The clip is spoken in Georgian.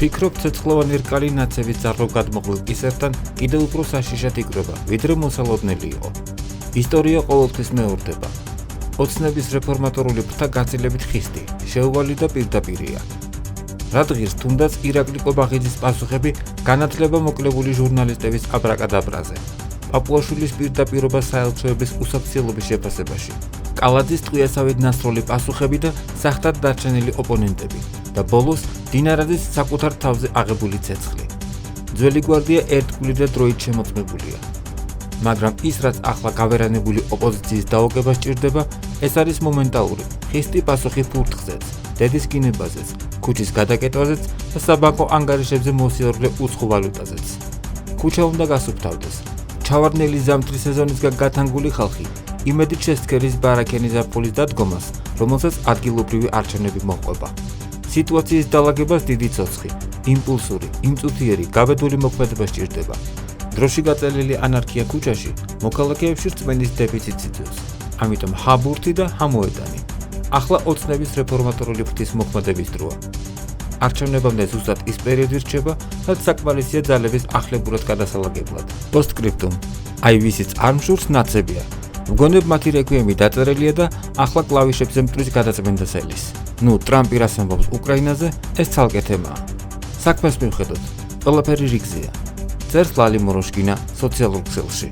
ვფიქრობ, ცეცხლოვანი რკალი ნაცების ძარღვ გადმოღვილ კისერთან კიდევ უფრო საშიშად იკვრება, ვიდრე მოსალოდნელი იყო. ისტორია ყოველთვის მეორდება. ოცნების რეფორმატორული ფრთა გაცილებით ხისტი, შეუვალი და პირდაპირია. რადგან თუნდაც ირაკლი კობახიძის პასუხები განათლება მოკლებული ჟურნალისტების აბრაკადაბრაზე. პაპუაშვილის პირდაპირობა საელჩოების უსაფრთხოების შეფასებაში. კალაძის ტყვიასავით ნასროლი პასუხები და სახთად დარჩენილი ოპონენტები და ბოლოს დინარაძის საკუთარ თავზე აღებული ცეცხლი. ძველი გვარდია ერთგული და დროით შემოწმებულია. მაგრამ ის, რაც ახლა გავერანებული ოპოზიციის დაუგება სჭირდება, ეს არის მომენტალური, ხისტი პასუხი ფურთხზეც, დედის კინებაზეც, ქუჩის გადაკეტვაზეც და საბანკო ანგარიშებზე მოსიორვლე უცხო ვალუტაზეც. ქუჩა უნდა გასუფთავდეს. ჩავარდნელი ზამთრის სეზონისგან გათანგული ხალხი იმედით შესცქერის ბარაქენი ზაფხულის დადგომას, რომელსაც ადგილობრივი არჩევნები მოჰყვება. სიტუაციის დალაგებას დიდი ცოცხი, იმპულსური, იმწუთიერი, გაბედული მოქმედება სჭირდება. დროში გაწელილი ანარქია ქუჩაში მოქალაქეებში რწმენის დეფიციტს იწვევს. ამიტომ ჰაბურთი და ჰამოედანი. ახლა ოცნების რეფორმატორული ფრთის მოქმედების დროა. არჩევნებამდე ზუსტად ის პერიოდი რჩება, რაც საკმარისია ძალების ახლებურად გადასალაგებლად. პოსტსკრიპტუმ. აი ვისიც არ მშურს ნაცებია. მგონებ მათი რეკვიემი დაწერილია და ახლა კლავიშებზე მტრის გადაწმენდა სელის. ტრამპი რას ამბობს უკრაინაზე, ეს ცალკე თემაა. საქმეს მივხედოთ, ყველაფერი რიგზეა. წერს ლალი მოროშკინა სოციალურ ქსელში.